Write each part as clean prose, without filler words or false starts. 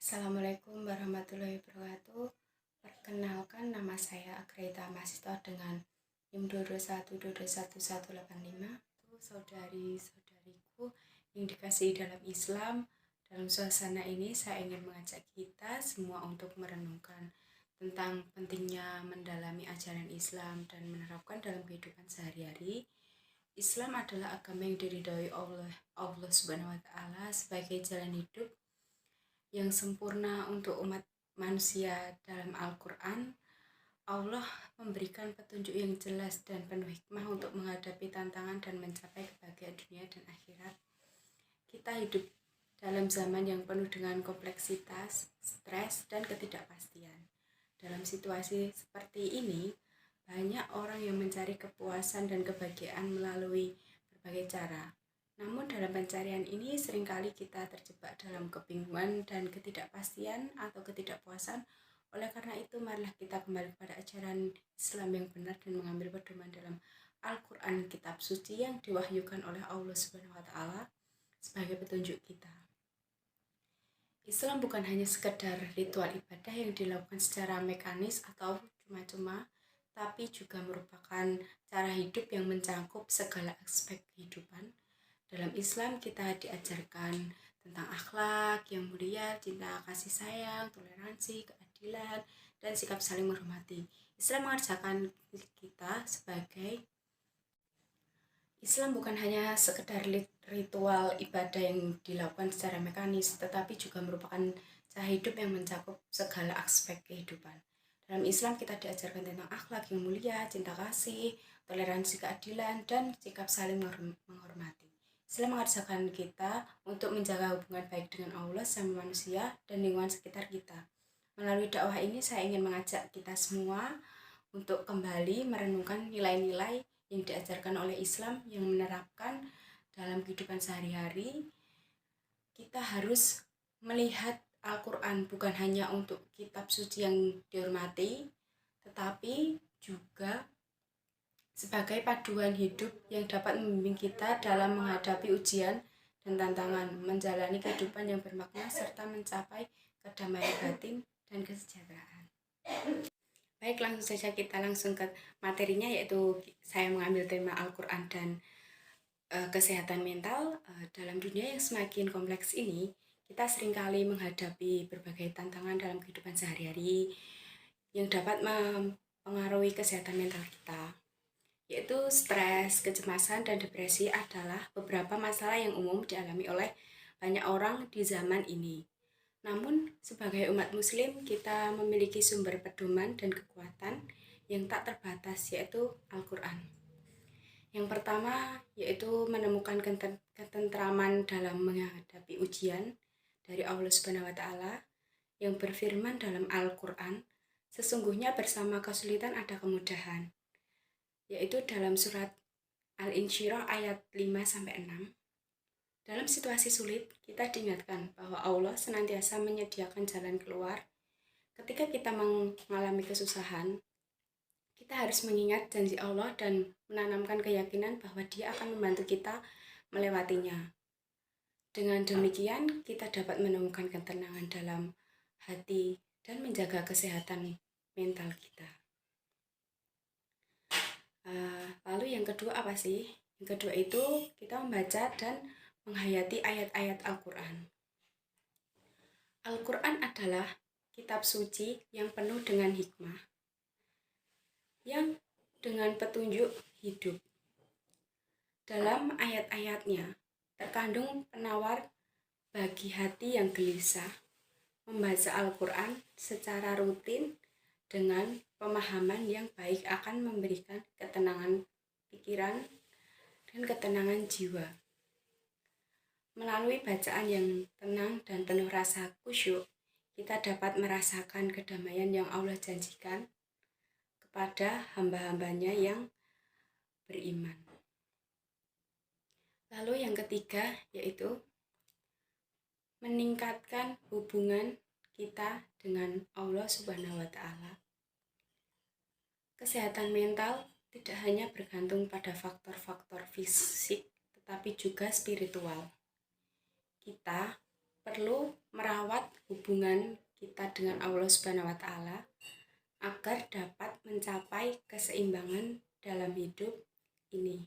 Assalamualaikum warahmatullahi wabarakatuh. Perkenalkan, nama saya Agreta Mahasiswa dengan NIM 221221185. Itu saudari-saudariku yang dikasihi dalam Islam. Dalam suasana ini saya ingin mengajak kita semua untuk merenungkan tentang pentingnya mendalami ajaran Islam dan menerapkan dalam kehidupan sehari-hari. Islam adalah agama yang diridhoi oleh Allah Subhanahu wa Ta'ala sebagai jalan hidup yang sempurna untuk umat manusia. Dalam Al-Quran, Allah memberikan petunjuk yang jelas dan penuh hikmah untuk menghadapi tantangan dan mencapai kebahagiaan dunia dan akhirat. Kita hidup dalam zaman yang penuh dengan kompleksitas, stres, dan ketidakpastian. Dalam situasi seperti ini, banyak orang yang mencari kepuasan dan kebahagiaan melalui berbagai cara. Namun dalam pencarian ini seringkali kita terjebak dalam kebingungan dan ketidakpastian atau ketidakpuasan. Oleh karena itu, marilah kita kembali kepada ajaran Islam yang benar dan mengambil pedoman dalam Al-Quran, kitab suci yang diwahyukan oleh Allah Subhanahu wa Ta'ala sebagai petunjuk kita. Islam bukan hanya sekedar ritual ibadah yang dilakukan secara mekanis atau cuma-cuma, tapi juga merupakan cara hidup yang mencakup segala aspek kehidupan. Dalam Islam kita diajarkan tentang akhlak yang mulia, cinta kasih sayang, toleransi, keadilan, dan sikap saling menghormati. Islam mengajarkan kita sebagai Islam bukan hanya sekedar ritual ibadah yang dilakukan secara mekanis, tetapi juga merupakan cara hidup yang mencakup segala aspek kehidupan. Dalam Islam kita diajarkan tentang akhlak yang mulia, cinta kasih, toleransi, keadilan, dan sikap saling menghormati. Islam mengajarkan kita untuk menjaga hubungan baik dengan Allah sama manusia dan lingkungan sekitar kita. Melalui dakwah ini saya ingin mengajak kita semua untuk kembali merenungkan nilai-nilai yang diajarkan oleh Islam yang menerapkan dalam kehidupan sehari-hari. Kita harus melihat Al-Quran bukan hanya untuk kitab suci yang dihormati, tetapi juga sebagai paduan hidup yang dapat membimbing kita dalam menghadapi ujian dan tantangan, menjalani kehidupan yang bermakna, serta mencapai kedamaian batin dan kesejahteraan. Baik, langsung saja kita langsung ke materinya, yaitu saya mengambil tema Al-Quran dan kesehatan mental. Dalam dunia yang semakin kompleks ini, kita seringkali menghadapi berbagai tantangan dalam kehidupan sehari-hari yang dapat mempengaruhi kesehatan mental kita, yaitu stres, kecemasan, dan depresi adalah beberapa masalah yang umum dialami oleh banyak orang di zaman ini. Namun, sebagai umat muslim, kita memiliki sumber pedoman dan kekuatan yang tak terbatas, yaitu Al-Quran. Yang pertama, yaitu menemukan ketentraman dalam menghadapi ujian dari Allah Subhanahu wa Ta'ala yang berfirman dalam Al-Quran, sesungguhnya bersama kesulitan ada kemudahan, yaitu dalam surat Al-Insyirah ayat 5-6. Dalam situasi sulit, kita diingatkan bahwa Allah senantiasa menyediakan jalan keluar. Ketika kita mengalami kesusahan, kita harus mengingat janji Allah dan menanamkan keyakinan bahwa Dia akan membantu kita melewatinya. Dengan demikian, kita dapat menemukan ketenangan dalam hati dan menjaga kesehatan mental kita. Lalu yang kedua apa sih? Yang kedua itu kita membaca dan menghayati ayat-ayat Al-Quran. Al-Quran adalah kitab suci yang penuh dengan hikmah, yang dengan petunjuk hidup. Dalam ayat-ayatnya terkandung penawar bagi hati yang gelisah. Membaca Al-Quran secara rutin dengan pemahaman yang baik akan memberikan ketenangan pikiran dan ketenangan jiwa. Melalui bacaan yang tenang dan penuh rasa khusyuk, kita dapat merasakan kedamaian yang Allah janjikan kepada hamba-hambanya yang beriman. Lalu yang ketiga, yaitu meningkatkan hubungan kita dengan Allah Subhanahu wa Ta'ala. Kesehatan mental tidak hanya bergantung pada faktor-faktor fisik, tetapi juga spiritual. Kita perlu merawat hubungan kita dengan Allah Subhanahu wa taala agar dapat mencapai keseimbangan dalam hidup ini.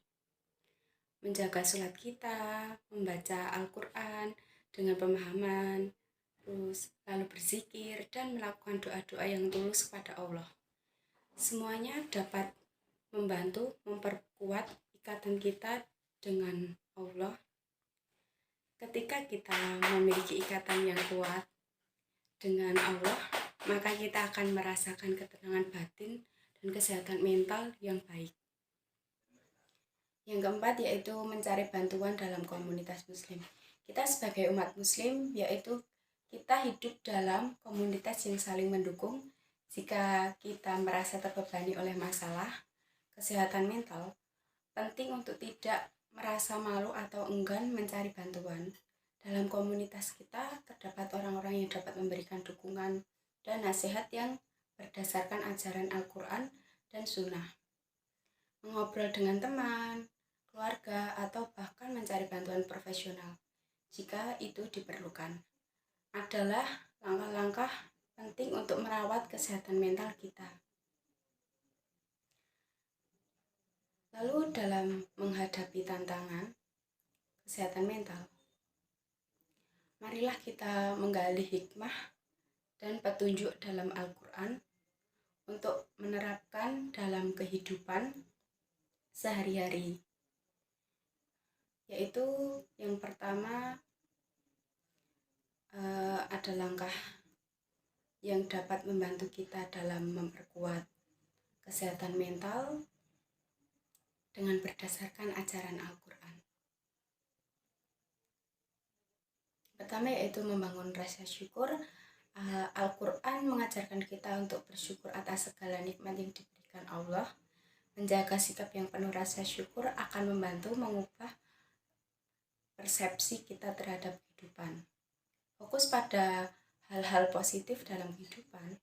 Menjaga sholat kita, membaca Al-Quran dengan pemahaman, terus lalu berzikir dan melakukan doa-doa yang tulus kepada Allah. Semuanya dapat membantu memperkuat ikatan kita dengan Allah. Ketika kita memiliki ikatan yang kuat dengan Allah, maka kita akan merasakan ketenangan batin dan kesehatan mental yang baik. Yang keempat yaitu mencari bantuan dalam komunitas muslim. Kita sebagai umat muslim yaitu kita hidup dalam komunitas yang saling mendukung. Jika kita merasa terbebani oleh masalah kesehatan mental, penting untuk tidak merasa malu atau enggan mencari bantuan. Dalam komunitas kita terdapat orang-orang yang dapat memberikan dukungan dan nasihat yang berdasarkan ajaran Al-Quran dan Sunnah. Mengobrol dengan teman, keluarga, atau bahkan mencari bantuan profesional jika itu diperlukan adalah langkah-langkah penting untuk merawat kesehatan mental kita. Lalu dalam menghadapi tantangan kesehatan mental, marilah kita menggali hikmah dan petunjuk dalam Al-Quran untuk menerapkan dalam kehidupan sehari-hari. Yaitu yang pertama ada langkah yang dapat membantu kita dalam memperkuat kesehatan mental dengan berdasarkan ajaran Al-Quran. Pertama yaitu membangun rasa syukur. Al-Quran mengajarkan kita untuk bersyukur atas segala nikmat yang diberikan Allah. Menjaga sikap yang penuh rasa syukur akan membantu mengubah persepsi kita terhadap kehidupan. Fokus pada hal-hal positif dalam kehidupan,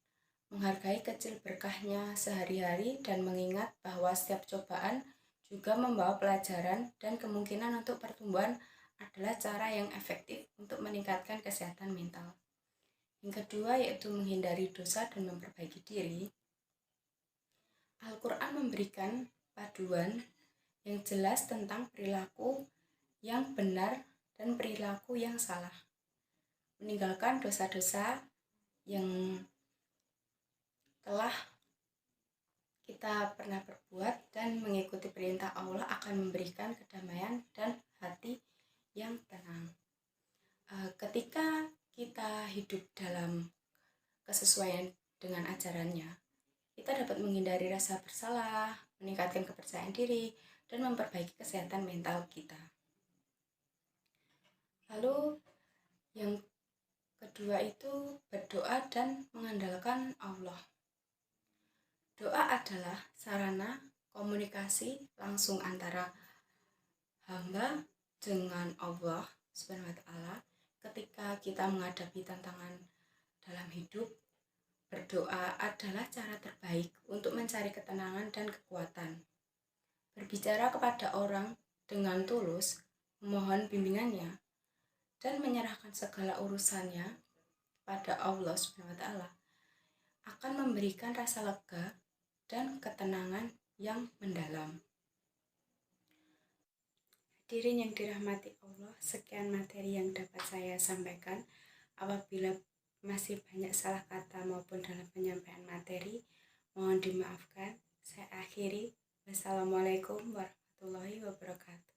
menghargai kecil berkahnya sehari-hari dan mengingat bahwa setiap cobaan juga membawa pelajaran dan kemungkinan untuk pertumbuhan adalah cara yang efektif untuk meningkatkan kesehatan mental. Yang kedua yaitu menghindari dosa dan memperbaiki diri. Al-Quran memberikan panduan yang jelas tentang perilaku yang benar dan perilaku yang salah. Meninggalkan dosa-dosa yang telah kita pernah berbuat dan mengikuti perintah Allah akan memberikan kedamaian dan hati yang tenang. Ketika kita hidup dalam kesesuaian dengan ajarannya, kita dapat menghindari rasa bersalah, meningkatkan kepercayaan diri, dan memperbaiki kesehatan mental kita. Lalu yang kedua itu berdoa dan mengandalkan Allah. Doa adalah sarana komunikasi langsung antara hamba dengan Allah Subhanahu wa taala. Ketika kita menghadapi tantangan dalam hidup, berdoa adalah cara terbaik untuk mencari ketenangan dan kekuatan. Berbicara kepada orang dengan tulus, memohon bimbingannya, dan menyerahkan segala urusannya pada Allah Subhanahu wa taala akan memberikan rasa lega dan ketenangan yang mendalam. Hadirin yang dirahmati Allah, sekian materi yang dapat saya sampaikan. Apabila masih banyak salah kata maupun dalam penyampaian materi, mohon dimaafkan. Saya akhiri. Wassalamualaikum warahmatullahi wabarakatuh.